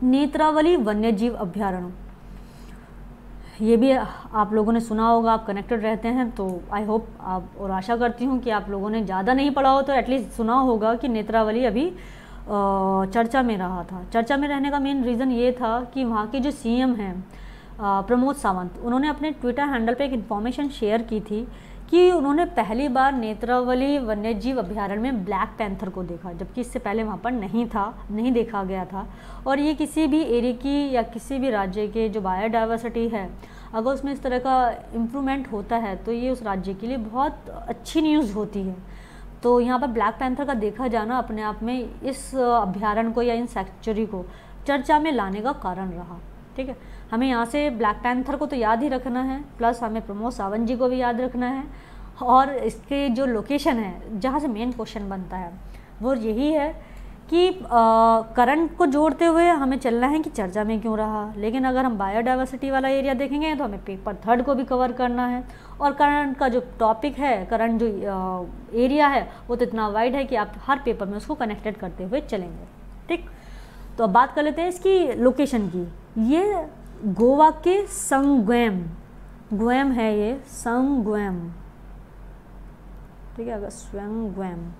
नेत्रावली वन्यजीव अभ्यारण्य, ये भी आप लोगों ने सुना होगा, आप कनेक्टेड रहते हैं तो आई होप आप, और आशा करती हूँ कि आप लोगों ने ज़्यादा नहीं पढ़ा हो तो एटलीस्ट सुना होगा कि नेत्रावली अभी चर्चा में रहा था। चर्चा में रहने का मेन रीज़न ये था कि वहाँ के जो सीएम हैं प्रमोद सावंत, उन्होंने अपने ट्विटर हैंडल पे एक इन्फॉर्मेशन शेयर की थी कि उन्होंने पहली बार नेत्रावली वन्यजीव अभ्यारण्य में ब्लैक पैंथर को देखा, जबकि इससे पहले वहाँ पर नहीं देखा गया था। और ये किसी भी एरिया की या किसी भी राज्य के जो बायोडाइवर्सिटी है, अगर उसमें इस तरह का इम्प्रूवमेंट होता है तो ये उस राज्य के लिए बहुत अच्छी न्यूज़ होती है। तो यहाँ पर ब्लैक पैंथर का देखा जाना अपने आप में इस अभ्यारण्य को या इन सेंचुरी को चर्चा में लाने का कारण रहा। ठीक है, हमें यहाँ से ब्लैक पैंथर को तो याद ही रखना है, प्लस हमें प्रमोद सावंत जी को भी याद रखना है, और इसके जो लोकेशन है जहाँ से मेन क्वेश्चन बनता है वो यही है कि करंट को जोड़ते हुए हमें चलना है कि चर्चा में क्यों रहा। लेकिन अगर हम बायोडाइवर्सिटी वाला एरिया देखेंगे तो हमें पेपर 3 को भी कवर करना है, और करंट का जो टॉपिक है, करंट जो एरिया है वो तो इतना वाइड है कि आप हर पेपर में उसको कनेक्टेड करते हुए चलेंगे। ठीक, तो अब बात कर लेते हैं इसकी लोकेशन की। ये गोवा के संगम है, ये संगम, ठीक है, अगर संगम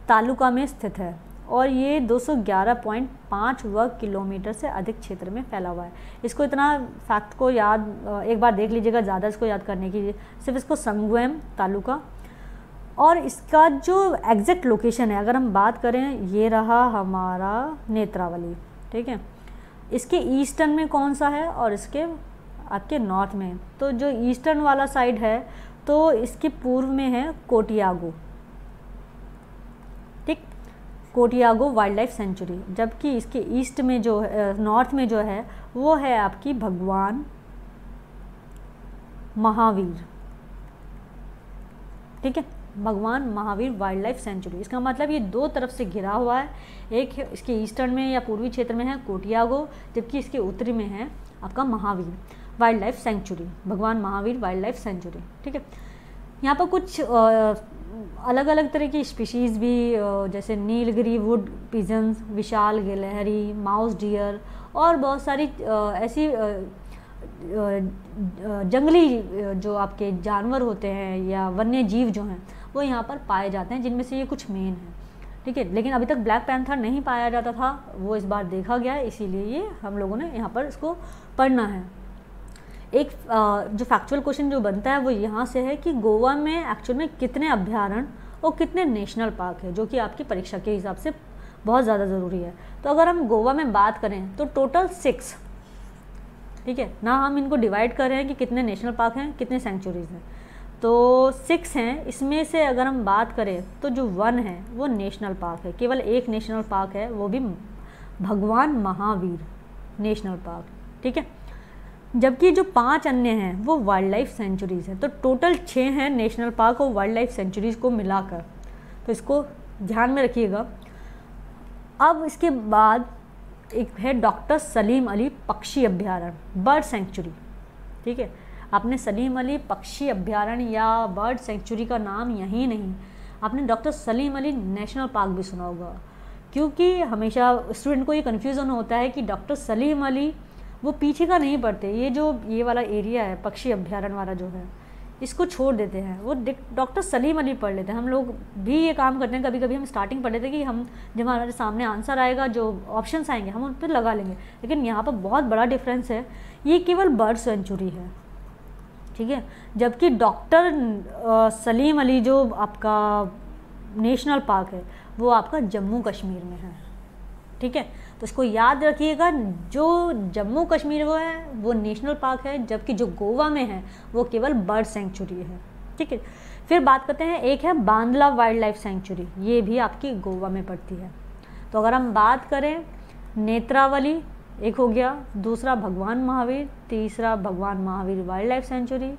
तालुका में स्थित है, और ये 211.5 वर्ग किलोमीटर से अधिक क्षेत्र में फैला हुआ है। इसको इतना फैक्ट को याद एक बार देख लीजिएगा, ज़्यादा इसको याद करने की, सिर्फ इसको संगम तालुका। और इसका जो एग्जैक्ट लोकेशन है, अगर हम बात करें, ये रहा हमारा नेत्रावली। ठीक है, इसके ईस्टर्न में कौन सा है और इसके आपके नॉर्थ में, तो जो ईस्टर्न वाला साइड है तो इसके पूर्व में है कोटियागो। ठीक, कोटियागो वाइल्ड लाइफ सेंचुरी, जबकि इसके ईस्ट में जो नॉर्थ में जो है वो है आपकी भगवान महावीर। ठीक है, भगवान महावीर वाइल्ड लाइफ सेंचुरी। इसका मतलब ये 2 तरफ से घिरा हुआ है, एक इसके ईस्टर्न में या पूर्वी क्षेत्र में है कोटियागो, जबकि इसके उत्तरी में है आपका महावीर वाइल्ड लाइफ सेंचुरी, भगवान महावीर वाइल्ड लाइफ सेंचुरी। ठीक है, यहाँ पर कुछ अलग अलग तरह की स्पीशीज़ भी, जैसे नीलगिरी वुड पिजन्स, विशाल गिलहरी, माउस डियर और बहुत सारी ऐसी जंगली जो आपके जानवर होते हैं या वन्य जीव जो हैं वो यहाँ पर पाए जाते हैं, जिनमें से ये कुछ मेन हैं। ठीक है, लेकिन अभी तक ब्लैक पैंथर नहीं पाया जाता था, वो इस बार देखा गया, इसीलिए ये हम लोगों ने यहाँ पर इसको पढ़ना है। एक जो फैक्चुअल क्वेश्चन जो बनता है वो यहाँ से है कि गोवा में एक्चुअल में कितने अभ्यारण्य और कितने नेशनल पार्क है, जो कि आपकी परीक्षा के हिसाब से बहुत ज़्यादा ज़रूरी है। तो अगर हम गोवा में बात करें तो टोटल 6, ठीक है ना, हम इनको डिवाइड कर रहे हैं कि कितने नेशनल पार्क हैं, कितने सेंचुरीज़ हैं, तो 6 हैं। इसमें से अगर हम बात करें तो जो 1 है वो नेशनल पार्क है, केवल एक नेशनल पार्क है, वो भी भगवान महावीर नेशनल पार्क। ठीक है, जबकि जो 5 अन्य हैं वो वाइल्ड लाइफ सेंचुरीज़ हैं। तो टोटल 6 हैं नेशनल पार्क और वाइल्ड लाइफ सेंचुरीज़ को मिलाकर, तो इसको ध्यान में रखिएगा। अब इसके बाद एक है डॉक्टर सलीम अली पक्षी अभ्यारण्य, बर्ड सेंचुरी। ठीक है, आपने सलीम अली पक्षी अभ्यारण्य या बर्ड सेंचुरी का नाम यही नहीं, आपने doctor Salim Ali national park भी सुना होगा, क्योंकि हमेशा स्टूडेंट को ये कन्फ्यूज़न होता है कि डॉक्टर सलीम अली वो पीछे का नहीं पढ़ते, ये वाला एरिया है पक्षी अभ्यारण्य वाला जो है इसको छोड़ देते हैं, वो डॉक्टर सलीम अली पढ़ लेते हैं। हम लोग भी ये काम करते हैं, कभी कभी हम स्टार्टिंग पढ़ लेते हैं कि हम जब हमारे सामने आंसर आएगा, जो ऑप्शंस आएंगे हम उन पर लगा लेंगे, लेकिन यहाँ पर बहुत बड़ा डिफरेंस है, ये केवल बर्ड सेंचुरी है। ठीक है, जबकि डॉक्टर सलीम अली जो आपका नेशनल पार्क है वो आपका जम्मू कश्मीर में है। ठीक है, तो इसको याद रखिएगा, जो जम्मू कश्मीर वो है वो नेशनल पार्क है, जबकि जो गोवा में है वो केवल बर्ड सेंचुरी है। ठीक है, फिर बात करते हैं, एक है बांदला वाइल्ड लाइफ सेंचुरी, ये भी आपकी गोवा में पड़ती है। तो अगर हम बात करें, नेत्रावली एक हो गया, दूसरा भगवान महावीर, तीसरा भगवान Mahavir wild life sanctuary,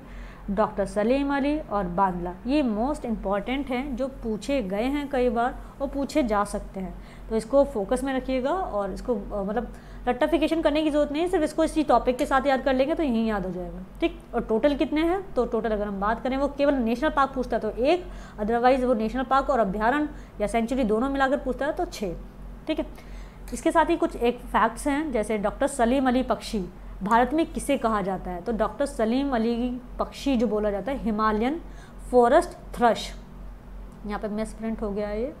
doctor Salim Ali और बांदला, ये मोस्ट इम्पॉर्टेंट हैं जो पूछे गए हैं कई बार और पूछे जा सकते हैं। तो इसको फोकस में रखिएगा और इसको मतलब रट्टाफिकेशन करने की ज़रूरत नहीं है, सिर्फ इसको इसी टॉपिक के साथ याद कर लेंगे तो यहीं याद हो जाएगा। ठीक, और टोटल कितने हैं, तो टोटल अगर हम बात करें वो केवल नेशनल पार्क पूछता है तो 1, अदरवाइज वो नेशनल पार्क और अभ्यारण्य या सेंचुरी दोनों मिलाकर पूछता है तो 6। ठीक है, इसके साथ ही कुछ एक फैक्ट्स हैं, जैसे डॉक्टर सलीम अली पक्षी भारत में किसे कहा जाता है? तो डॉक्टर सलीम अली पक्षी जो बोला जाता है हिमालयन फॉरेस्ट थ्रश, यहाँ पे मिस प्रिंट हो गया है ये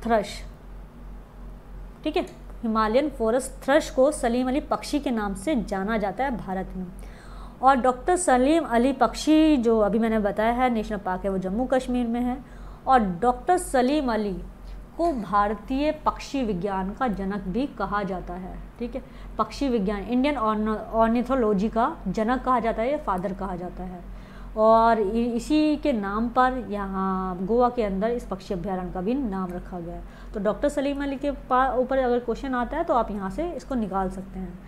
थ्रश, ठीक है। हिमालयन फॉरेस्ट थ्रश को सलीम अली पक्षी के नाम से जाना जाता है भारत में। और डॉक्टर सलीम अली पक्षी जो अभी मैंने बताया है नेशनल पार्क है, वो जम्मू कश्मीर में है। और डॉक्टर सलीम अली को भारतीय पक्षी विज्ञान का जनक भी कहा जाता है, ठीक है। पक्षी विज्ञान, इंडियन ऑर्निथोलॉजी का जनक कहा जाता है या फादर कहा जाता है। और इसी के नाम पर यहाँ गोवा के अंदर इस पक्षी अभ्यारण्य का भी नाम रखा गया है। तो डॉक्टर सलीम अली के ऊपर अगर क्वेश्चन आता है तो आप यहाँ से इसको निकाल सकते हैं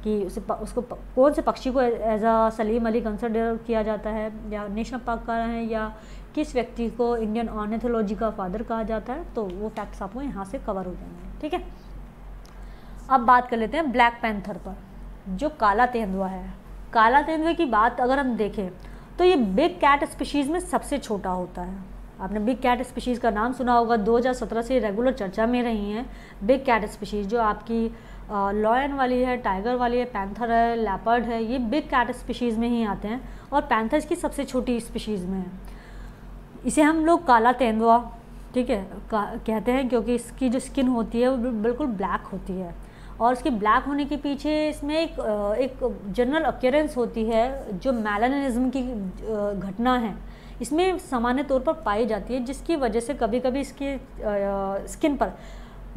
कि उसको कौन से पक्षी को as a Salim Ali consider किया जाता है, या नेशनल पार्क का है, या किस व्यक्ति को इंडियन ऑर्निथोलॉजी का फादर कहा जाता है। तो वो फैक्ट्स आपको यहाँ से कवर हो जाएंगे, ठीक है। अब बात कर लेते हैं ब्लैक पैंथर पर, जो काला तेंदुआ है। काला तेंदुए की बात अगर हम देखें तो ये बिग कैट स्पीशीज़ में सबसे छोटा होता है। आपने बिग कैट स्पीशीज़ का नाम सुना होगा, 2017 से रेगुलर चर्चा में रही हैं बिग कैट स्पीशीज़, जो आपकी लॉयन वाली है, टाइगर वाली है, पैंथर है, लेपर्ड है, ये बिग कैट स्पीशीज़ में ही आते हैं। और पैंथर की सबसे छोटी स्पीशीज़ में है। इसे हम लोग काला तेंदुआ, ठीक है, कहते हैं, क्योंकि इसकी जो स्किन होती है वो बिल्कुल ब्लैक होती है। और उसके ब्लैक होने के पीछे इसमें एक जनरल अक्यूरेंस होती है, जो मेलानिज्म की घटना है इसमें सामान्य तौर पर पाई जाती है, जिसकी वजह से कभी कभी इसकी स्किन पर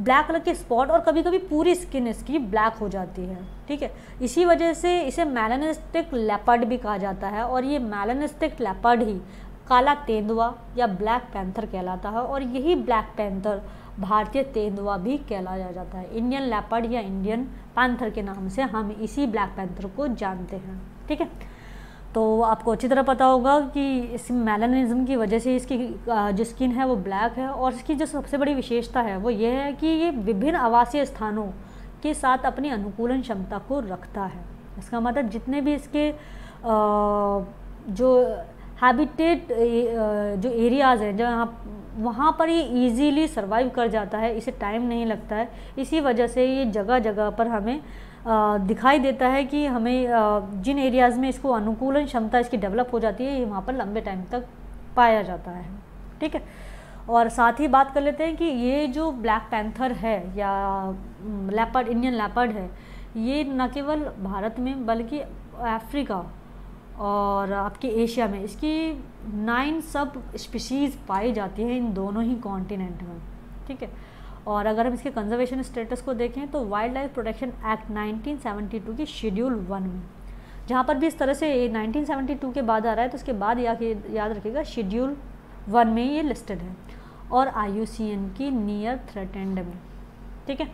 ब्लैक कलर के स्पॉट और कभी कभी पूरी स्किन इसकी ब्लैक हो जाती है, ठीक है। इसी वजह से इसे मेलानिस्टिक लेपर्ड भी कहा जाता है। और ये मेलानिस्टिक लेपर्ड ही काला तेंदुआ या ब्लैक पैंथर कहलाता है। और यही ब्लैक पैंथर भारतीय तेंदुआ भी कहलाया जाता है। इंडियन लेपर्ड या इंडियन पैंथर के नाम से हम इसी ब्लैक पैंथर को जानते हैं, ठीक है। तो आपको अच्छी तरह पता होगा कि इस मेलानिज्म की वजह से इसकी जो स्किन है वो ब्लैक है। और इसकी जो सबसे बड़ी विशेषता है वो ये है कि ये विभिन्न आवासीय स्थानों के साथ अपनी अनुकूलन क्षमता को रखता है। इसका मतलब जितने भी इसके जो हैबिटेट जो एरियाज़ हैं जहाँ, वहाँ पर ये इजीली सर्वाइव कर जाता है, इसे टाइम नहीं लगता है। इसी वजह से ये जगह जगह पर हमें दिखाई देता है कि हमें जिन एरियाज़ में इसको अनुकूलन क्षमता इसकी डेवलप हो जाती है, ये वहाँ पर लंबे टाइम तक पाया जाता है, ठीक है। और साथ ही बात कर लेते हैं कि ये जो ब्लैक पैंथर है या लेपर्ड, इंडियन लेपर्ड है, ये न केवल भारत में बल्कि अफ्रीका और आपके एशिया में इसकी 9 सब स्पीशीज़ पाई जाती है, इन दोनों ही कॉन्टिनेंट में, ठीक है। और अगर हम इसके कंजर्वेशन स्टेटस को देखें तो वाइल्ड लाइफ प्रोटेक्शन एक्ट 1972 की शेड्यूल 1 में, जहाँ पर भी इस तरह से 1972 के बाद आ रहा है तो उसके बाद याद रखिएगा शेड्यूल 1 में ये लिस्टेड है। और IUCN की नियर थ्रेटेंड में, ठीक है।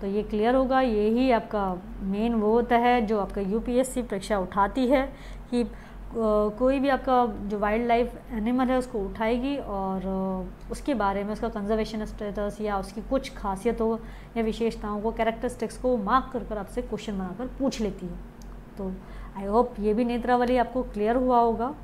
तो ये क्लियर होगा, यही आपका मेन वो होता है जो आपका UPSC परीक्षा उठाती है कि कोई भी आपका जो वाइल्ड लाइफ एनिमल है उसको उठाएगी और उसके बारे में उसका कंजर्वेशन स्टेटस या उसकी कुछ खासियतों या विशेषताओं को, कैरेक्टरिस्टिक्स को मार्क कर आपसे क्वेश्चन बनाकर पूछ लेती है। तो आई होप ये भी नेत्रावली आपको क्लियर हुआ होगा।